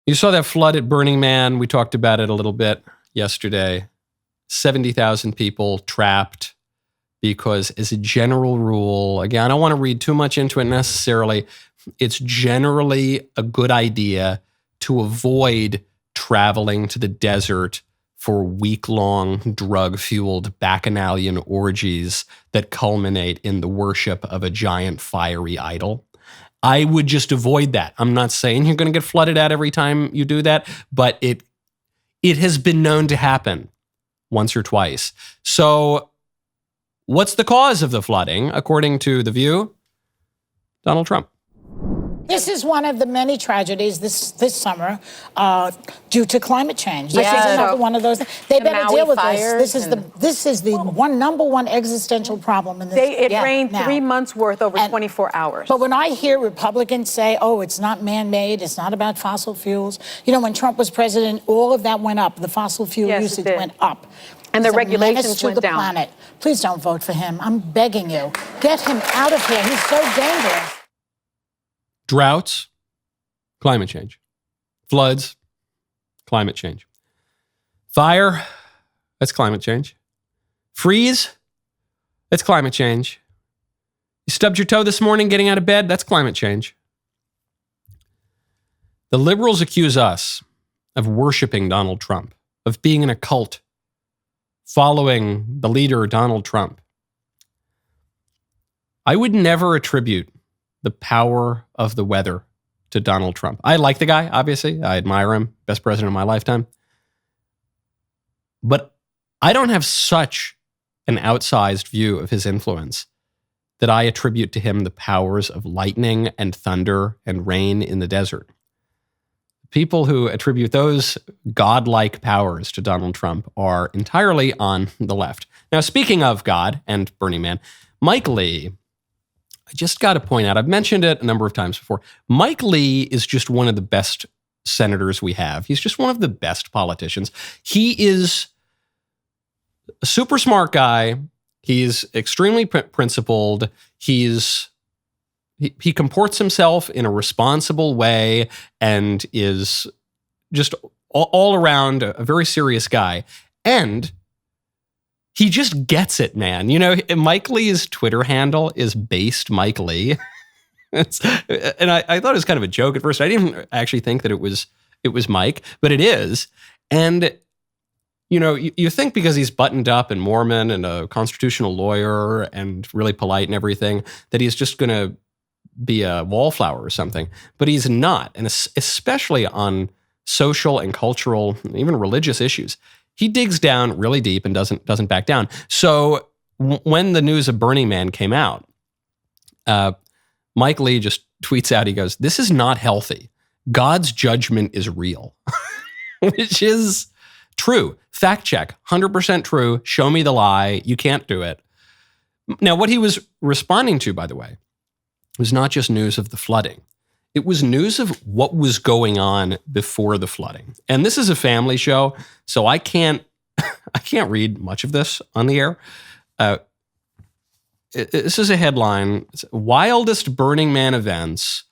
You saw that flood at Burning Man. We talked about it a little bit yesterday. 70,000 people trapped because, as a general rule, again, I don't want to read too much into it necessarily. It's generally a good idea to avoid traveling to the desert for week-long drug-fueled bacchanalian orgies that culminate in the worship of a giant fiery idol. I would just avoid that. I'm not saying you're going to get flooded out every time you do that, but it has been known to happen once or twice. So what's the cause of the flooding, according to The View? Donald Trump. This is one of the many tragedies this summer due to climate change. This is another one of those. They better deal with this. This is the number one existential problem in this. It rained 3 months worth over 24 hours. But when I hear Republicans say, "Oh, it's not man-made, it's not about fossil fuels," when Trump was president, all of that went up. The fossil fuel usage went up. And the regulations went down. Planet. Please don't vote for him. I'm begging you. Get him out of here. He's so dangerous. Droughts, climate change. Floods, climate change. Fire, that's climate change. Freeze, that's climate change. You stubbed your toe this morning getting out of bed, that's climate change. The liberals accuse us of worshiping Donald Trump, of being in a cult, following the leader, Donald Trump. I would never attribute the power of the weather to Donald Trump. I like the guy, obviously. I admire him. Best president of my lifetime. But I don't have such an outsized view of his influence that I attribute to him the powers of lightning and thunder and rain in the desert. People who attribute those godlike powers to Donald Trump are entirely on the left. Now, speaking of God and Burning Man, Mike Lee, I just got to point out, I've mentioned it a number of times before. Mike Lee is just one of the best senators we have. He's just one of the best politicians. He is a super smart guy. He's extremely principled. He comports himself in a responsible way and is just all around a very serious guy. And he just gets it, man. Mike Lee's Twitter handle is based Mike Lee. And I thought it was kind of a joke at first. I didn't actually think that it was Mike, but it is. And, you think because he's buttoned up and Mormon and a constitutional lawyer and really polite and everything, that he's just going to be a wallflower or something. But he's not. And especially on social and cultural, even religious issues. He digs down really deep and doesn't back down. So when the news of Burning Man came out, Mike Lee just tweets out, he goes, "This is not healthy. God's judgment is real," which is true. Fact check, 100% true. Show me the lie. You can't do it. Now, what he was responding to, by the way, was not just news of the flooding. It was news of what was going on before the flooding. And this is a family show, so I can't read much of this on the air. This is a headline. It's wildest Burning Man events.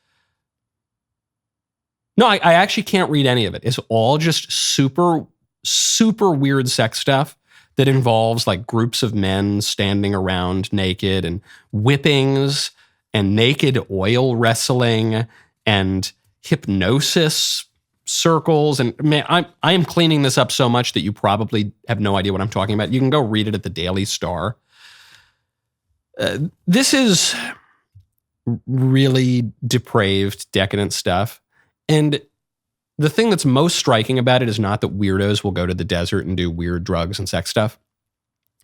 No, I actually can't read any of it. It's all just super, super weird sex stuff that involves like groups of men standing around naked and whippings and naked oil wrestling and hypnosis circles. And man, I am cleaning this up so much that you probably have no idea what I'm talking about. You can go read it at the Daily Star. This is really depraved, decadent stuff. And the thing that's most striking about it is not that weirdos will go to the desert and do weird drugs and sex stuff.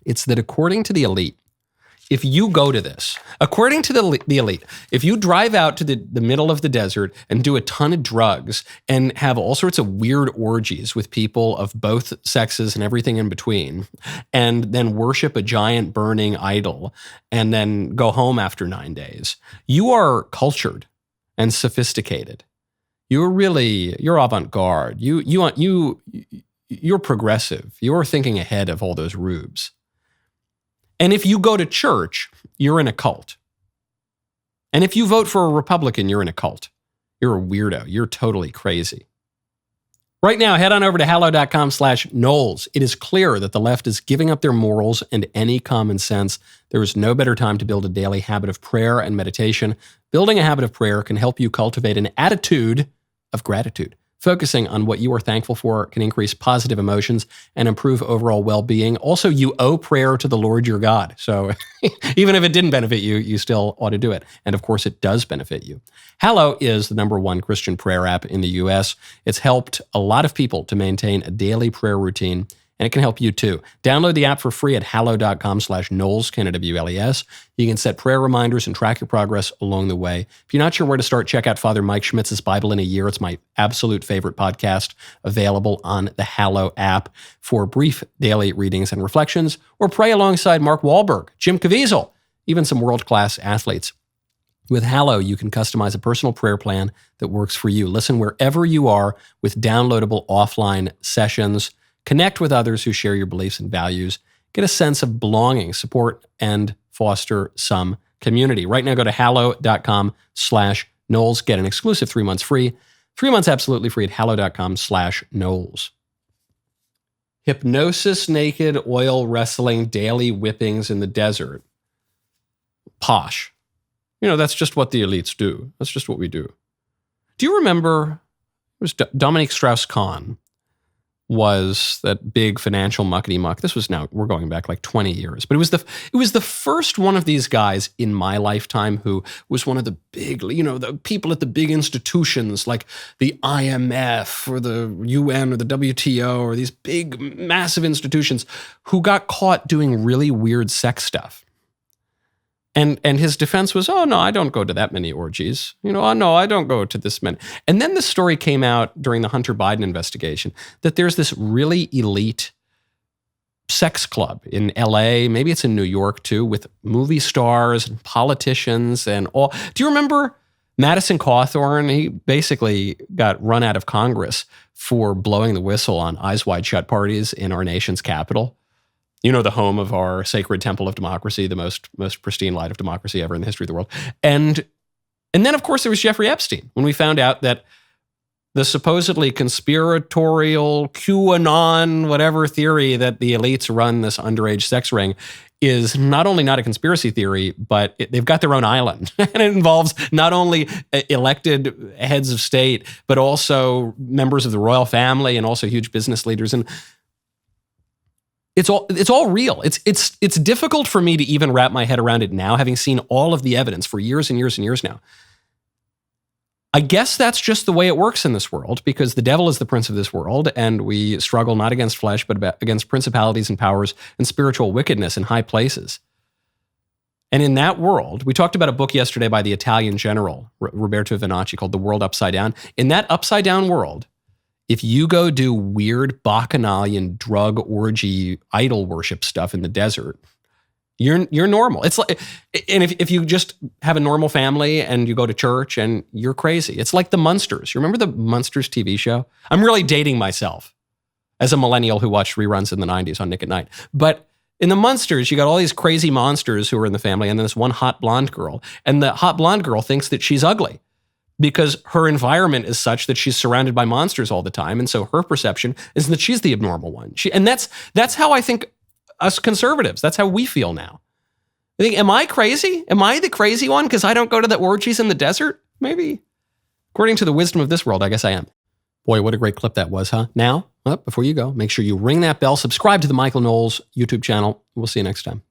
It's that according to the elite, if you go to this, according to the elite, if you drive out to the middle of the desert and do a ton of drugs and have all sorts of weird orgies with people of both sexes and everything in between, and then worship a giant burning idol and then go home after 9 days, you are cultured and sophisticated. You're avant-garde. You're progressive. You're thinking ahead of all those rubes. And if you go to church, you're in a cult. And if you vote for a Republican, you're in a cult. You're a weirdo. You're totally crazy. Right now, head on over to hallow.com/Knowles. It is clear that the left is giving up their morals and any common sense. There is no better time to build a daily habit of prayer and meditation. Building a habit of prayer can help you cultivate an attitude of gratitude. Focusing on what you are thankful for can increase positive emotions and improve overall well-being. Also, you owe prayer to the Lord your God. So even if it didn't benefit you, you still ought to do it. And of course, it does benefit you. Hallow is the #1 Christian prayer app in the U.S. It's helped a lot of people to maintain a daily prayer routine, and it can help you too. Download the app for free at hallow.com/Knowles, Knowles. You can set prayer reminders and track your progress along the way. If you're not sure where to start, check out Father Mike Schmitz's Bible in a Year. It's my absolute favorite podcast, available on the Hallow app for brief daily readings and reflections, or pray alongside Mark Wahlberg, Jim Caviezel, even some world-class athletes. With Hallow, you can customize a personal prayer plan that works for you. Listen wherever you are with downloadable offline sessions. Connect with others who share your beliefs and values. Get a sense of belonging, support, and foster some community. Right now, go to hallow.com/Knowles. Get an exclusive 3 months free. 3 months absolutely free at hallow.com/Knowles. Hypnosis, naked, oil wrestling, daily whippings in the desert. Posh. That's just what the elites do. That's just what we do. Do you remember, it was Dominique Strauss-Kahn was that big financial muckety-muck. This was now, we're going back like 20 years, but it was the first one of these guys in my lifetime who was one of the big, the people at the big institutions like the IMF or the UN or the WTO or these big, massive institutions who got caught doing really weird sex stuff. And his defense was, oh, no, I don't go to that many orgies. Oh, no, I don't go to this many. And then the story came out during the Hunter Biden investigation that there's this really elite sex club in LA, maybe it's in New York too, with movie stars and politicians and all. Do you remember Madison Cawthorn? He basically got run out of Congress for blowing the whistle on Eyes Wide Shut parties in our nation's capital. The home of our sacred temple of democracy, the most pristine light of democracy ever in the history of the world. And then, of course, there was Jeffrey Epstein, when we found out that the supposedly conspiratorial QAnon, whatever theory that the elites run this underage sex ring is not only not a conspiracy theory, but they've got their own island. And it involves not only elected heads of state, but also members of the royal family and also huge business leaders. And it's all real. It's difficult for me to even wrap my head around it now, having seen all of the evidence for years and years and years now. I guess that's just the way it works in this world, because the devil is the prince of this world, and we struggle not against flesh, but against principalities and powers and spiritual wickedness in high places. And in that world, we talked about a book yesterday by the Italian general, Roberto Venacci, called The World Upside Down. In that upside down world, if you go do weird bacchanalian drug orgy idol worship stuff in the desert, you're normal. It's like, and if you just have a normal family and you go to church and you're crazy, it's like the Munsters. You remember the Munsters TV show? I'm really dating myself as a millennial who watched reruns in the 90s on Nick at Night. But in the Munsters, you got all these crazy monsters who are in the family, and then this one hot blonde girl, and the hot blonde girl thinks that she's ugly, because her environment is such that she's surrounded by monsters all the time. And so her perception is that she's the abnormal one. And that's how I think us conservatives, that's how we feel now. I think, am I crazy? Am I the crazy one because I don't go to the orgies in the desert? Maybe. According to the wisdom of this world, I guess I am. Boy, what a great clip that was, huh? Now, before you go, make sure you ring that bell, subscribe to the Michael Knowles YouTube channel. We'll see you next time.